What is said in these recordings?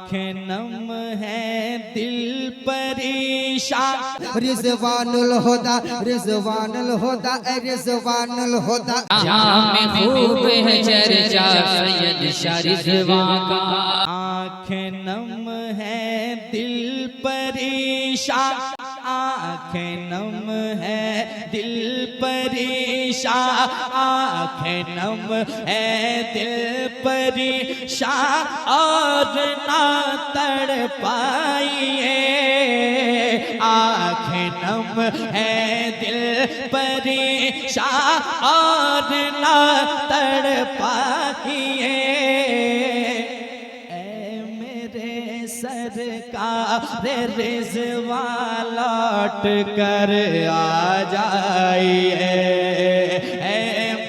आँखें नम है दिल परेशान। रिजवानुल हुदा रिजवानुल हुदा रिजवानुल हुदा। जामे खूब है चर्चा सैयद शाह रिजवान का। आँखें नम है दिल परेशान, आँखें नम है दिल परेशान, आँखें नम है दिल परेशान और ना तड़ पाइए। आँखें नम है दिल परेशान और ना तड़ पाइए। सरकार रिज़वा लौट कर आ जाइए। ऐ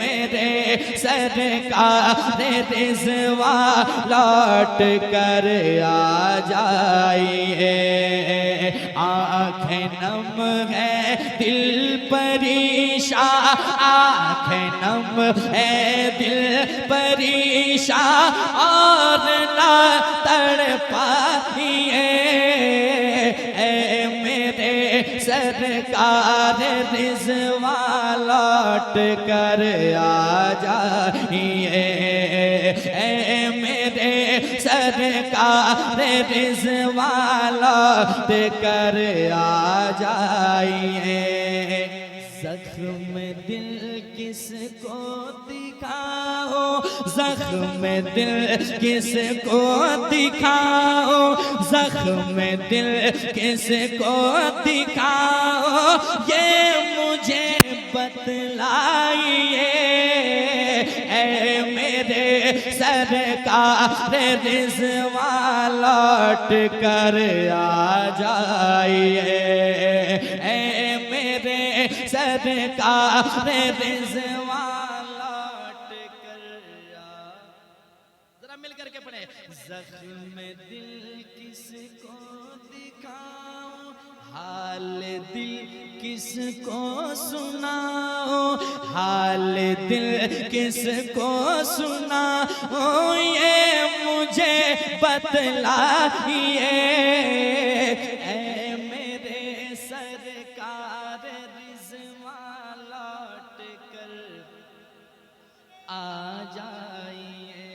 मेरे सरकार रिज़वा लौट कर आ जाइए। आँखें नम है दिल परेशान, आँखें नम है दिल परेशान और ना तड़ पाइए। ऐ मेरे सरकार रिज़वा लौट कर आ जाइए। ऐ मेरे सरकार रिज़वा लौट कर आ जाइए। ज़ख्म दिल किसको दिखाओ, ज़ख्म दिल किसको दिखाओ, ज़ख्म दिल किसको दिखाओ, ये मुझे बतलाइए। ऐ मेरे सरकार रिज़वा लौट कर आ जाइए। ऐ मेरे सरकार रिज़वा लौट कर आ। जरा मिल करके पढ़े। ज़ख्म दिल किसको दिखाओ, हाल दिल किसको सुनाओ, हाल दिल किसको सुनाओ, ये मुझे बतलाइए। ऐ मेरे सरकार रिज़वा लौट कर आ जाइए।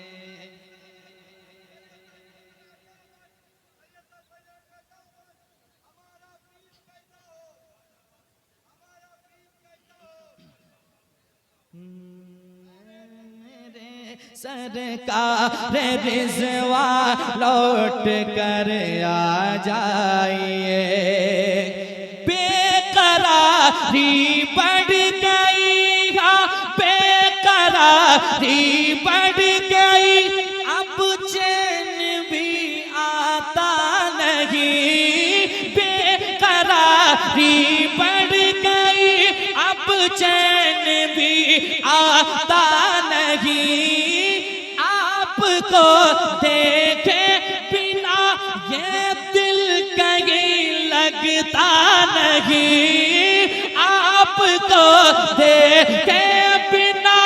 मेरे सरकार रिज़वा लौट कर आ जाइए। बेकरारी बढ़ गई, हाँ बेकरारी बढ़ गई, अब चैन भी आता नहीं। बेकरारी बढ़ गई, अब चैन भी आता नहीं। आपको देखे बिना ये दिल कहीं लगता नहीं। आपको देखे बिना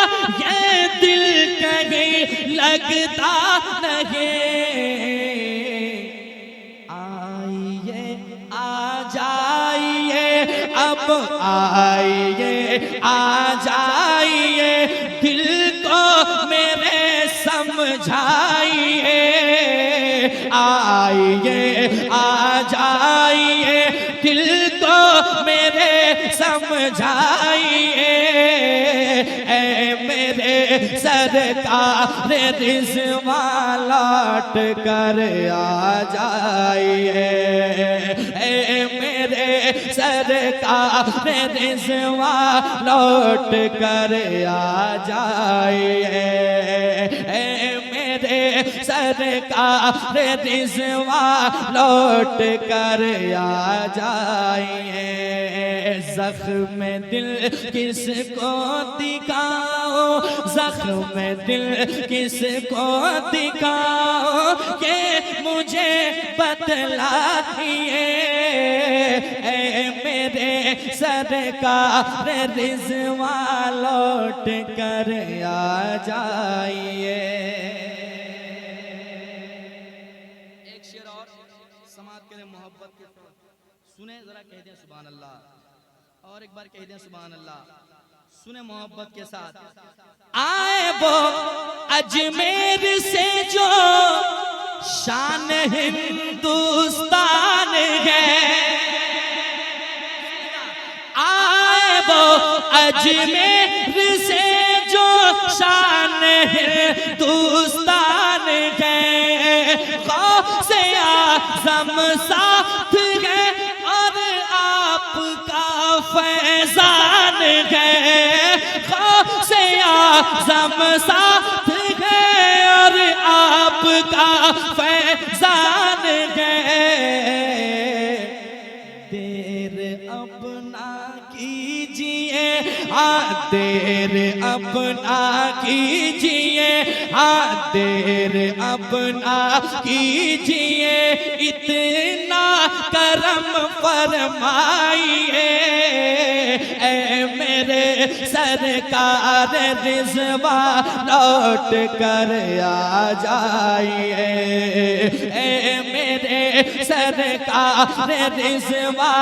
ये दिल कहीं लगता नहीं। आइए आ जाइए, अब आइए आ जाइए, दिल को मेरे समझाइए। आइए आ जाइए, दिल को मेरे समझाइए। ऐ मेरे सरकार रिज़वा लौट कर आ जाइए। ऐ मेरे सरकार रिज़वा लौट कर आ जाइए। ऐ मेरे सरकार रिज़वा लौट कर आ जाइए। ज़ख्म दिल किसको दिखाओ, ज़ख्म दिल किसको दिखाओ, ये मुझे बतलाइए। ऐ मेरे सरकार रिज़वा लौट कर आ जाइए। एक शेर और समात करें मोहब्बत के साथ, सुने जरा, कह दें सुभान अल्लाह, और एक बार कह दें सुभान अल्लाह, सुने मोहब्बत के साथ। आए वो अजमेर से जो शान हिंदुस्तान है, आए वो अजमेर से जो शान हिंदुस्तान है, गौसे आज़म साथ है और आपका फैजान है, गौसे आज़म साथ है और आपका फैजान है। देर अपना कीजिए, हाँ देर अपना कीजिए, हाँ देर अपना कीजिए, इतना करम फरमाइए, ऐ मेरे सरकार रिज़वा लौट कर आ जाइए, ऐ मेरे सरकार रिज़वा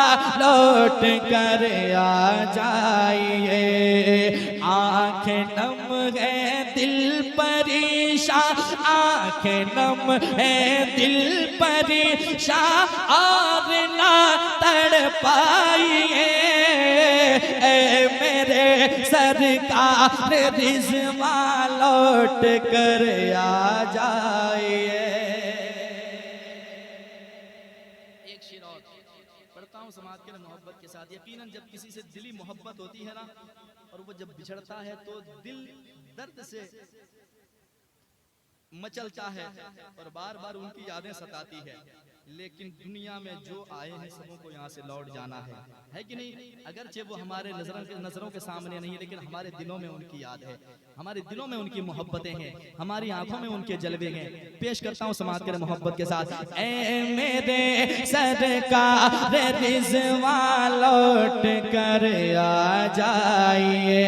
लौट कर आ जाइए। आँखें नम है दिल परेशान, आँखें नम है दिल परेशान, और ना तड़पाइए, ऐ मेरे सरकार रिज़वा लौट कर आ जाइए। एक शेर और पढ़ता हूँ समाज के मोहब्बत के साथ। यकीनन जब किसी से दिली मोहब्बत होती है ना, और वो जब बिछड़ता है तो दिल दर्द से मचलता है और बार बार उनकी यादें सताती है, लेकिन दुनिया में जो आए हैं सबों को यहाँ से लौट जाना है कि नहीं? अगरचे वो हमारे नजरों के सामने नहीं, लेकिन हमारे दिलों में उनकी याद है, हमारे दिलों में उनकी मोहब्बतें हैं, हमारी आंखों में उनके जलवे हैं। पेश करता हूँ समाज के मोहब्बत के साथ। ऐ मेरे सरकार रिज़वा लौट कर आ जाइए,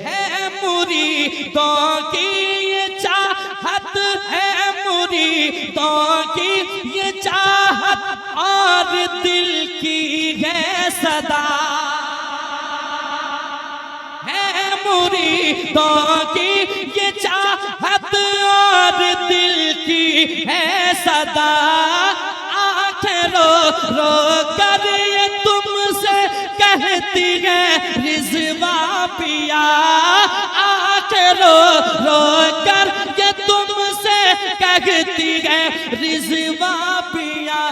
है मुरीदों की ये चाहत, है मुरीदों की ये चाहत, और दिल की है सदा, है मुरीदों की ये चाहत और दिल की है सदा। आँखें रो रो कर ये तुमसे कहती है रिज़वा पिया, आँखें रो रो कर ये तुमसे कहती है रिज़वा पिया।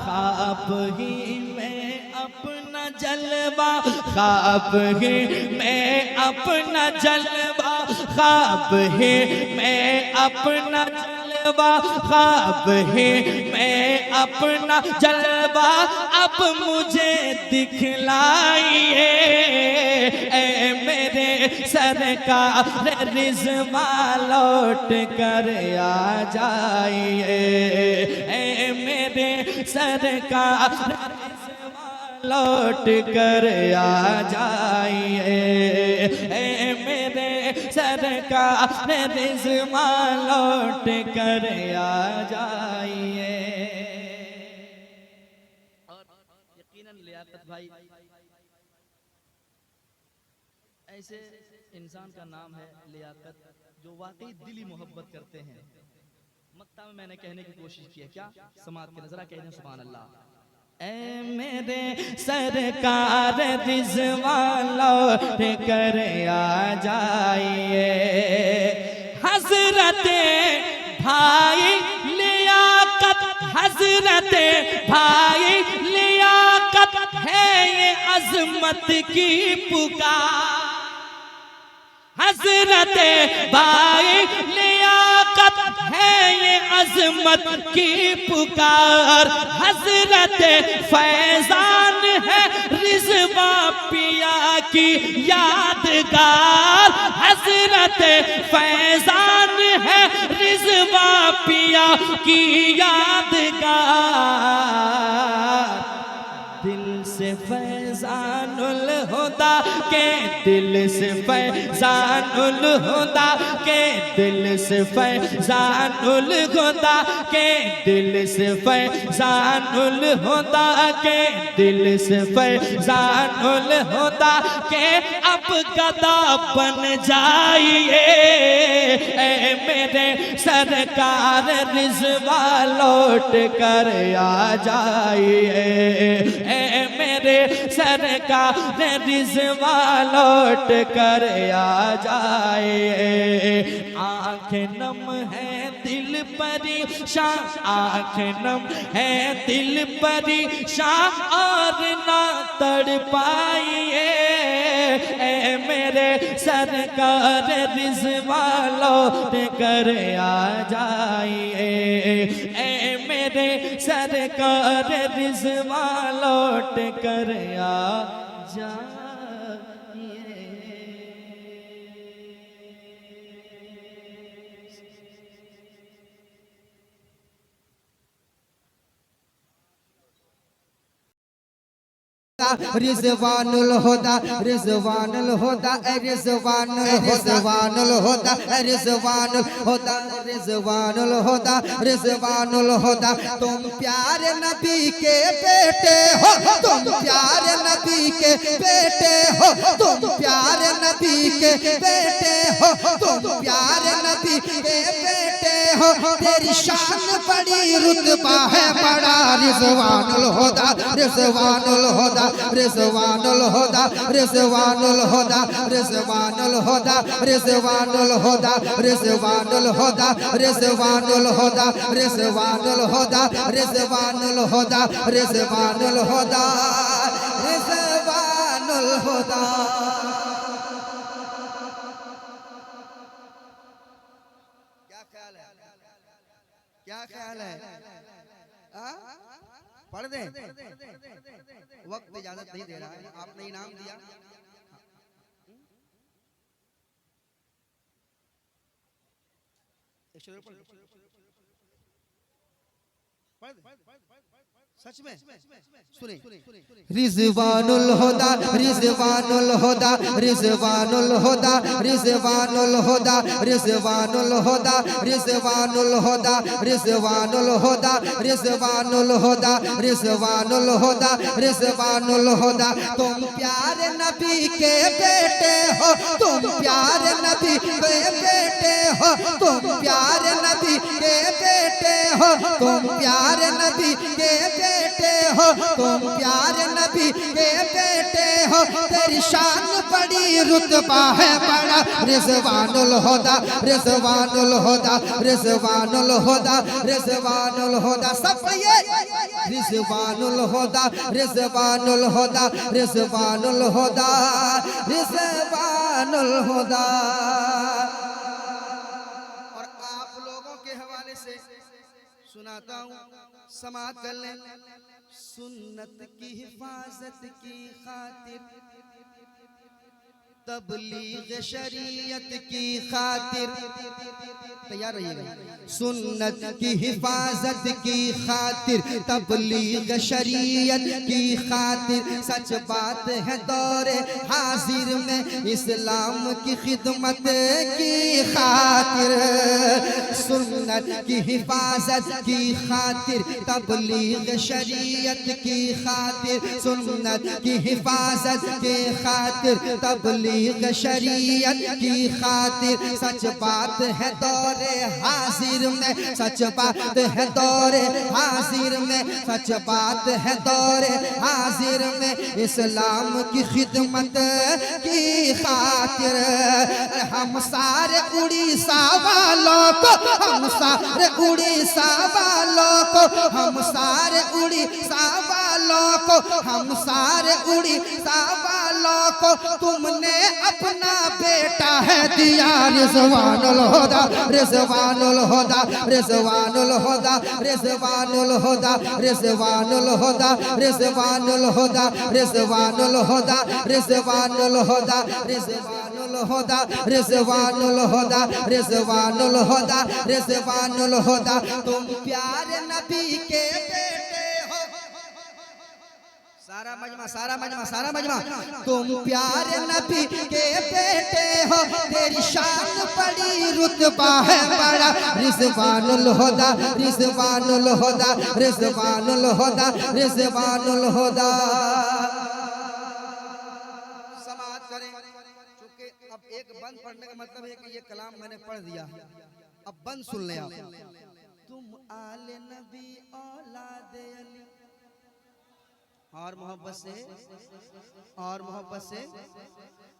ख्वाब ही में अपना जलवा, ख्वाब ही में अपना जलवा, ख्वाब ही में अपना जलवा, ख्वाब ही में अपना जलवा, अब मुझे दिखलाइए, ऐ मेरे सरकार रिज़वा लौट कर आ जाइए, ऐ मेरे सरकार लौट कर आ जाइए, ऐ मेरे सरकार रिज़वा लौट कर आ जाइए। और यकीनन लियाकत भाई ऐसे इंसान का नाम है लियाकत, जो वाकई दिली मोहब्बत करते हैं। मक्ता में मैंने कहने की कोशिश की है, क्या समात के नजरा कह दें सुभान अल्लाह। ऐ मेरे सरकार रिज़वा लौट कर आ जाइए, हज़रत भाई लियाकत, हज़रत भाई लियाकत है ये अज़मत की पुकार, हज़रत भाई लियाकत है ये अज़मत की पुकार, हज़रत फैज़ान है रिज़वा पिया की यादगार, हज़रत फैज़ान है रिज़वा पिया की यादगार। दिल से फैज़ानुल हुदा के दिल से फैजानुल हुदा के दिल से फैजानुल हुदा के दिल से फैजानुल हुदा के दिल से फैजानुल हुदा के अब गदा बन जाइए ए मेरे सरकार रिज़वा लौट कर आ जाइए ए मेरे सरकार रिज़वा लौट कर आ जाइए। आँखें नम है दिल परेशान आँखें नम है दिल परेशान और ना तड़ पाइए ए मेरे सरकार रिज़वा लौट कर आ जाइए ए मेरे सरकार रिज़वा लौट कर आ जाइए। रिज़वानुल हुदा रिज़वानुल हुदा रिज़वानुल रिज़वानुल हुदा रिज़वानुल हुदा रिज़वानुल हुदा रिज़वानुल हुदा तुम प्यारे नबी के बेटे हो तुम प्यारे नबी के बेटे हो तुम प्यारे नबी के बेटे हो तुम प्यारे नबी के बेटे हो तेरी शान बड़ी रुतबा है बड़ा रिज़वानुल हुदा रिज़वानुल हुदा रिज़वानुल हुदा रिज़वानुल हुदा रिज़वानुल हुदा रिज़वानुल हुदा रिज़वानुल हुदा रिज़वानुल हुदा रिज़वानुल हुदा रिज़वानुल हुदा रिज़वानुल हुदा रिज़वानुल हुदा। क्या ख्याल है क्या ख्याल है पढ़ दे वक्त इजाजत नहीं दे रहा है आपने इनाम दिया सच में सुने रिज़वानुल हुदा रिज़वानुल हुदा रिज़वानुल हुदा रिज़वानुल हुदा रिज़वानुल हुदा रिज़वानुल हुदा रिज़वानुल हुदा रिज़वानुल हुदा रिज़वानुल हुदा रिज़वानुल हुदा तुम प्यारे नबी के बेटे हो तुम प्यारे नबी के बेटे हो तुम प्यारे नबी के बेटे हो तुम प्यारे नबी के बेटे हो तुम प्यारे नबी के बेटे हो तेरी शान बड़ी रुतबा है बड़ा रिज़वानुल हुदा रिज़वानुल हुदा रिज़वानुल हुदा रिज़वानुल हुदा सब ये रिज़वानुल हुदा रिज़वानुल हुदा रिज़वानुल हुदा रिज़वानुल हुदा। और आप लोगों के हवाले से सुनाता हूँ समाअत कर लें। सुन्नत की हिफाजत की खातिर तबलीग शरीयत की खातिर तैयार रहिएगा सुन्नत की हिफाजत की खातिर तबलीग शरीयत की खातिर सच बात है दौरे हाजिर में इस्लाम की खिदमत की खातिर सुन्नत की हिफाजत की खातिर तबलीग शरीयत की खातिर सुन्नत की हिफाजत की खातिर तबलीग शरीयत की खातिर सच बात है दौरे हाजिर में सच बात है दौरे हाजिर में सच बात है दौरे हाजिर में इस्लाम की खिदमत की खातिर हम सारे उड़ीसा वालों को हम सारे उड़ीसा वालों को हम सारे उड़ीसा वालों को हम सारे उड़ीसा वालों को तुमने अपना बेटा है दिया रिज़वानुल हुदा रिज़वानुल हुदा रिज़वानुल हुदा रिज़वानुल हुदा रिज़वानुल हुदा रिज़वानुल हुदा रिज़वानुल हुदा रिज़वानुल हुदा रिज़वानुल हुदा रिज़वानुल हुदा रिज़वानुल हुदा रिज़वानुल हुदा तुम प्यारे नबी के बेटे हो सारा मजमा तुम प्यारे नबी के बेटे हो, तेरी शान बड़ी रुतबा है बड़ा। रिजवानुल हुदा रिजवानुल हुदा रिजवानुल हुदा रिजवानुल हुदा। समाअत करें, क्योंकि अब एक बंद पढ़ने का मतलब है कि ये कलाम मैंने पढ़ दिया, अब बंद सुन ले आप। तुम आले नबी औलाद अली, और मोहब्बत से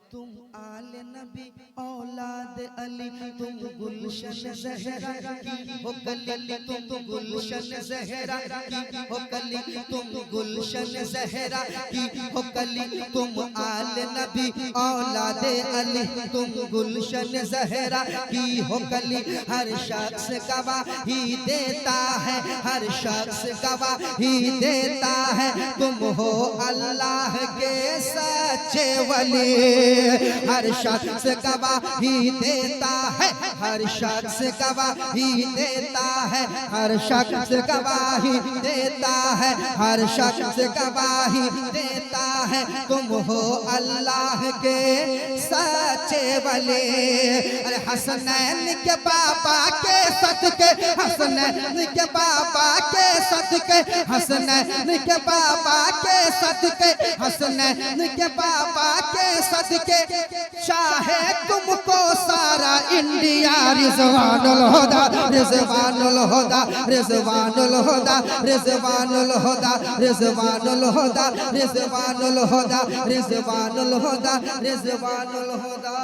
तुम आले नबी औलाद अली, तुम गुलशन ज़हरा की हो कली, तुम गुलशन ज़हरा की हो कली, तुम गुलशन ज़हरा की हो कली, तुम आले नबी औलाद अली, तुम गुलशन ज़हरा की हो कली। हर शख्स गवाही देता है, हर शख्स गवाही देता है, तुम हो अल्लाह के सच्चे वली। हर शख्स गवाही देता है, हर शख्स गवाही देता है, हर शख्स गवाही देता है, हर शख्स गवाही देता है, तुम हो अल्लाह के सच्चे वली। अरे हसनैन के बाबा के सदके, हसनैन के बाबा के सदके, हसनैन के बाबा के सदके, हसनैन के बाबा के सदके चाहे तुमको सारा इंडिया। रिजवानुल हुदा रिजवानुल हुदा रिजवानुल हुदा रिजवानुल हुदा रिजवानुल हुदा रिजवानुल हुदा रिजवानुल हुदा रिजवानुल हुदा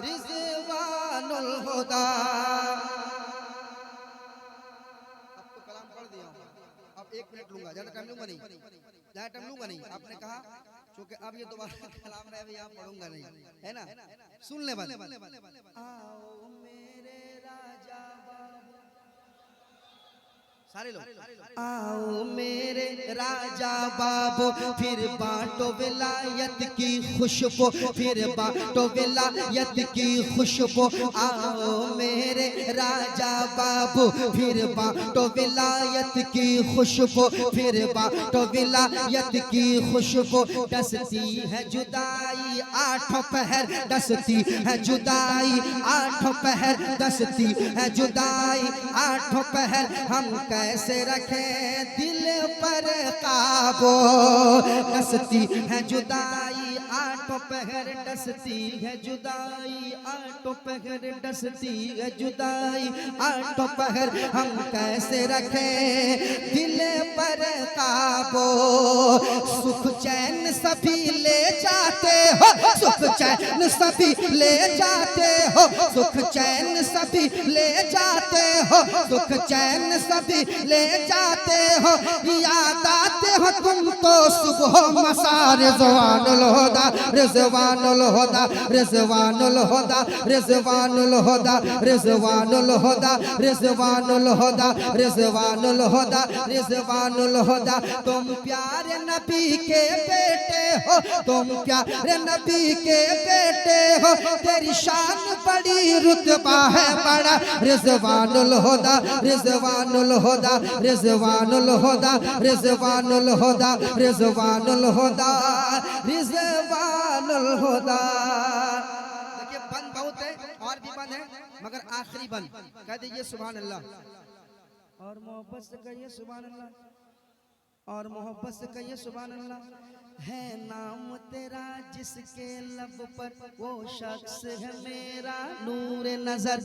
रिजवानुल हुदा। अब तो कलाम पढ़ दिया, अब 1 मिनट लूंगा, ज्यादा टाइम लूंगा नहीं, ज्यादा टाइम लूंगा नहीं। आपने कहा क्योंकि अब ये दोबारा कलाम है, अभी यहाँ पढ़ूंगा नहीं, है ना? सुन ले बस। आओ मेरे राजा बाबू, सारे लोग आओ मेरे राजा बाबू, फिर बांटो विलायत की खुशबू, फिर बांटो विलायत की खुशबू। आओ मेरे राजा बाबू, फिर बांटो विलायत की खुशबू, फिर बांटो विलायत की खुशबू। डसती है जुदाई आठों पहर, डसती है जुदाई आठों पहर, डसती है जुदाई आठों पहर। हम कैसे रखें दिल पर काबू, डसती है जुदाई आठों पहर, डसती है जुदाई आठों पहर, डसती है जुदाई आठों पहर। हम कैसे रखें दिल पर काबू। सुख चैन सभी ले जाते हो, सुख चैन सभी ले जाते हो, सुख चैन सभी ले जाते हो, सुख चैन सभी ले जाते हो। याद आते हो तुमको सुबह मसा। रिजवानुल हुदा रिजवानुल हुदा रिजवानुल हुदा रिजवानुल हुदा रिजवानुल हुदा रिजवानुल हुदा रिजवानुल हुदा रिजवानुल हुदा। तुम प्यारे नबी के बेटे हो, तुम प्यारे नबी के बेटे हो, तेरी शान बड़ी रुतबा है बड़ा। रिजवानुल हुदा रिजवानुल हुदा रिजवानुल हुदा रिजवानुल हुदा रिजवानुल हुदा रिजवानुल हुदा। देखिए बंद बहुत है और भी बंद है, मगर आखिरी बंद कह दीजिए सुभान अल्लाह, और मोहब्बत से कहिए सुभान अल्लाह, और मोहब्बत से कहिए सुभान अल्लाह। है नाम तेरा जिसके लब पर, वो शख्स है मेरा नूर नजर।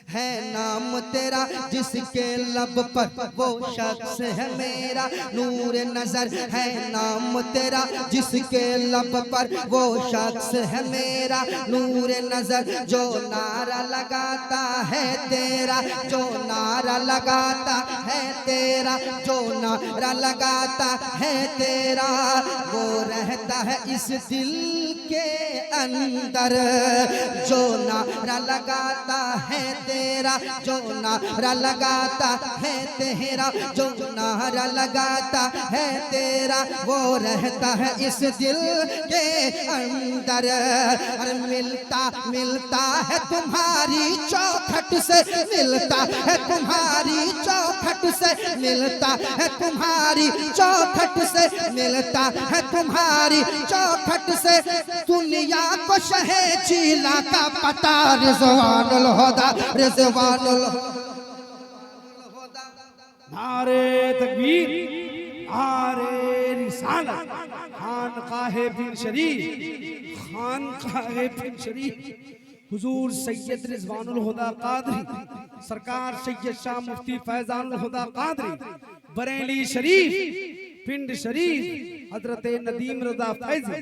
है नाम तेरा जिसके लब पर, वो शख्स है मेरा नूर नजर। है नाम तेरा जिसके लब पर, वो शख्स है मेरा नूर नजर। जो नारा लगाता है तेरा, जो नारा लगाता है तेरा, जो नारा लगाता है तेरा, वो रहता है इस दिल के अंदर। जो नारा लगाता है तेरा, जो नारा लगाता है तेरा, जो नारा लगाता है तेरा, वो रहता है इस दिल के अंदर। और मिलता मिलता है तुम्हारी चौखट से, मिलता है तुम्हारी चौखट से, मिलता है तुम्हारी चौखट से, मिलता है तुम्हारी चौखट से। दुनिया को शहे चीला का पता। रिज़वानुल हुदा, रिज़वानुल हुदा। नारे तकबीर, नारे रिसालत। खानकाहे बिन शरीफ, खानकाहे बिन शरीफ हुजूर सैयद रिज़वानुल हुदा कादरी सरकार सैयद शाह मुफ्ती फैजानुल हुदा कादरी बरेली शरीफ पिंड शरीफ हजरत नदीम रज़ा फैज़ी।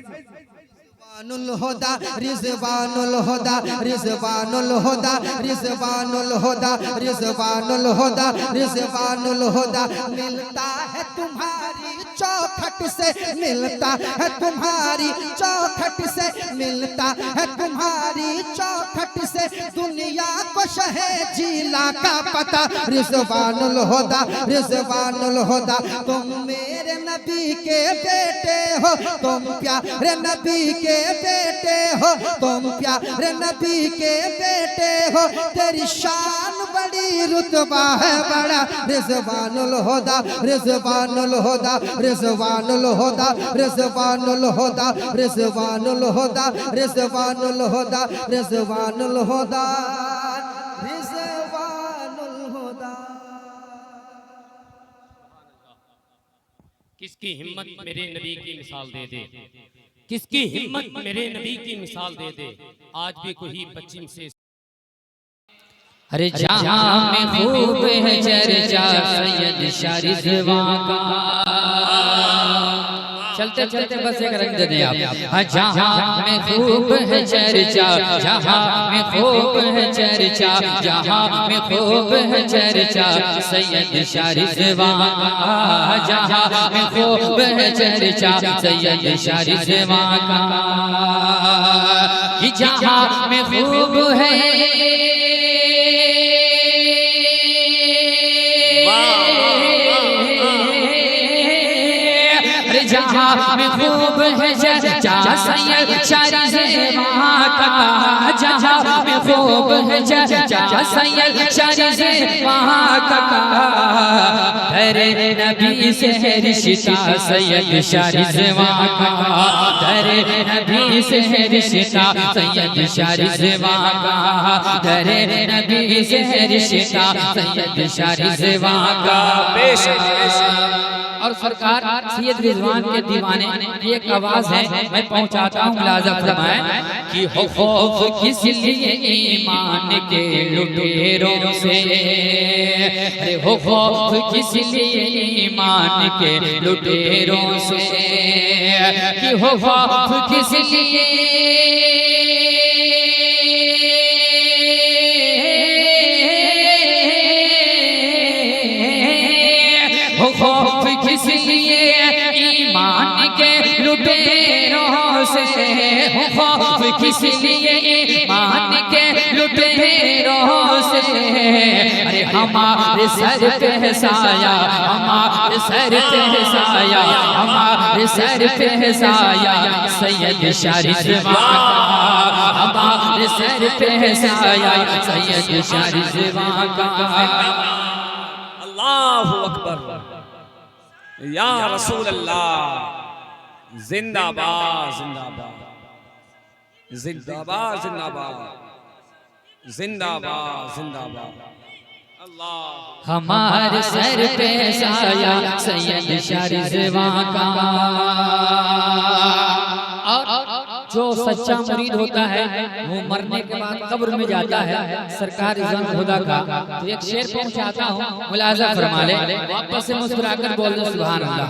रिज़वानुल हुदा, रिज़वानुल हुदा, रिज़वानुल हुदा, रिज़वानुल हुदा, रिज़वानुल हुदा, रिज़वानुल हुदा। मिलता है तुम्हारी चौखट से, मिलता है तुम्हारी चौखट से, मिलता है तुम्हारी चौखट से। दुनिया को शहे जिला का पता। रिज़वानुल हुदा, रिज़वानुल हुदा। तुम मेरे नबी के बेटे हो, तुम प्यारे नबी के बेटे हो, तुम प्यारे नबी के बेटे हो। तेरी शान बड़ी, रुतबा है बड़ा। रिज़वानुल हुदा, रिज़वानुल हुदा, रिज़वानुल हुदा, रिज़वानुल हुदा, रिज़वानुल हुदा, रिज़वानुल हुदा, रिज़वानुल हुदा, रिज़वानुल हुदा। किसकी हिम्मत मेरे नबी की मिसाल दे दे, किसकी हिम्मत मेरे नबी की मिसाल दे दे। आज भी कोई पश्चिम से अरे जहाँ में खूब है चर्चा सैयद शाह रिज़वान का। चलते चलते बस एक रंग दे आप। जहाँ में खूब है चर्चा, जहाँ में खूब है चर्चा, जहाँ में खूब है चर्चा सैयद शाह रिज़वान का। जहाँ में खूब है चर्चा सैयद शाह रिज़वान का। कि जहाँ में खूब है जहाँ में खूब है चर्चा सैयद शाह रिज़वान का। जहाँ में खूब है चर्चा सैयद शाह रिज़वान का। तेरे नबी से है रिश्ता सैयद शाह रिज़वान का। तेरे नबी से है रिश्ता सैयद शाह रिज़वान का। तेरे नबी से है रिश्ता सैयद शाह रिज़वान का। और सरकार सैयद रिज़वान के दीवाने की एक आवाज है, मैं पहुंचाता हूँ। मुलाज़ा फरमाएं कि हो खौफ किस लिए ईमान के लुटेरों से। अरे हो खौफ किस लिए ईमान के लुटेरों से। कि हो खौफ किस लिए खौफ किस लिए ईमान के लुटेरों से। खौफ किस लिए ईमान के लुटेरों से। अरे हमारे सर पे है साया, हमारे सर पे है साया, हमारे सर पे है साया सैयद शाह रिज़वान का। हमारे सर पे है साया सैयद शाह रिज़वान का। अल्लाहु अकबर या रसूल अल्लाह। जिंदाबाद जिंदाबाद जिंदाबाद जिंदाबाद जिंदाबाद जिंदाबाद। अल्लाह हमारे सर पे साया सैयद शाह रिज़वान का। और जो सच्चा मुरीद होता है वो मरने के बाद कब्र में जाता है। सरकार रिज़वानुल हुदा का तो एक शेर पहुंचाता हूँ, मुलाज़ा फरमा ले, वापस से मुस्कुराकर बोल दो सुभान अल्लाह।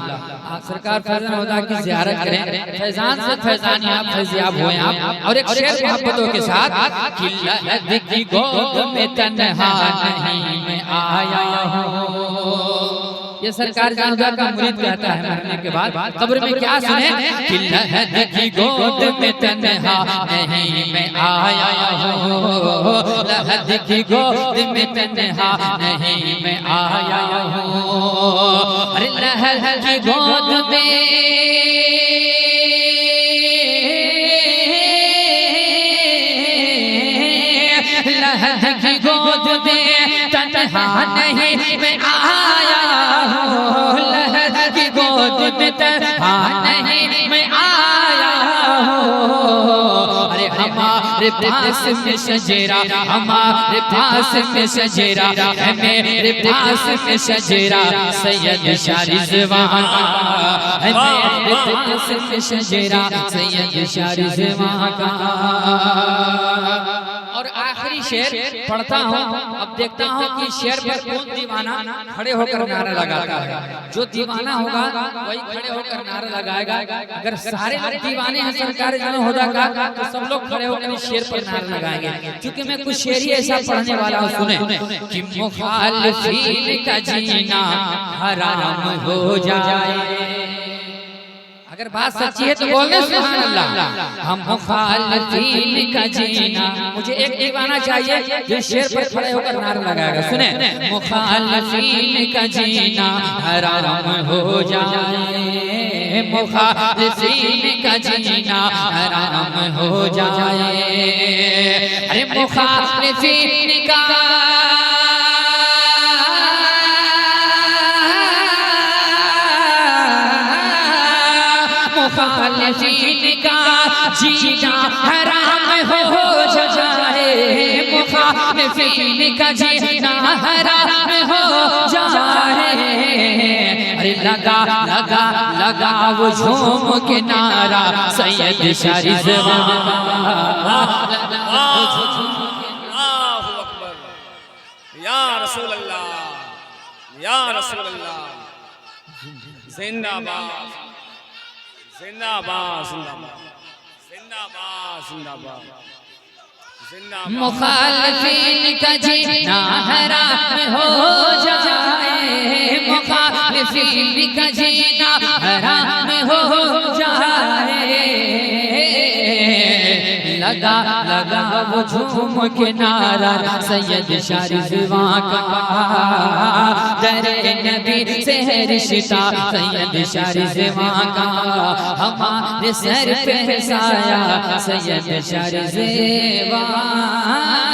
सरकार फैज़ानुल हुदा की ज़ियारत करें, फैज़ान से फैज़ानी आप फैज़याब हुए आप। और एक शेर मोहब्बतों के साथ कि लहद की गोद में तन्हा नहीं मैं आया हूँ। ये सरकार जानदार का मुरीद कहता है मरने के बाद कब्र में क्या सुने कि लहद की गोद में तन्हा नहीं मैं आया हूँ, लहद की गोद में तन्हा नहीं मैं आया हूँ। अरे लहद की गोद में लहद की गोद में तन्हा नहीं मैं आया हूँ, लहद की गोद में तन्हा नहीं मैं आया हूँ। अरे हमारे पास में शजरा, हमारे पास में शजरा है, मेरे पास में शजरा सैयद शाह रिज़वान का है, मेरे पास में शजरा सैयद शाह रिज़वान का। और आखिरी शेर पढ़ता हूँ, अब देखता हूँ कि शेर पर कौन दीवाना खड़े होकर नारा लगाता है। जो दीवाना होगा वही खड़े होकर नारा लगाएगा। अगर सारे लोग दीवाने हैं सरकार जाने होदा का तो सब लोग खड़े होकर इस शेर पर नारा लगाएंगे। क्योंकि मैं कुछ शेर ही ऐसा पढ़ने वाला हूँ, सुने कि मुखालिफीन का जीना हराम हो जाए। अगर बात सच्ची है तो बोलने सुभान अल्लाह। हम मुखालिफीन का जीना, मुझे एक दीवाना चाहिए जो शेर पर खड़े होकर नारा लगाएगा। सुने मुखालिफीन का जीना हराम हो जाए, मुखालिफीन का जीना हराम हो जाए। अरे मुखालिफीन का मुखालिफीन का जीना हराम हो जाए, मुखालिफीन का जीना हराम हो जाए। अरे लगा लगा लगा वो झूम के नारा सैयद शाह रिज़वान का। अल्लाहु अकबर, या रसूल अल्लाह, या रसूल अल्लाह, जिंदाबाद जिंदाबाद जिंदाबाद जिंदाबाद जिंदाबाद। मुखालिफीन का जीना हराम हो जाए, मुखालिफीन का जीना हराम हो जाए। लगा लगा वो झूम के नारा सैयद शाह रिज़वान का। दरे नबी से है रिश्ता सैयद शाह रिज़वान का, हमारे सर पे साया सैयद शाह रिज़वान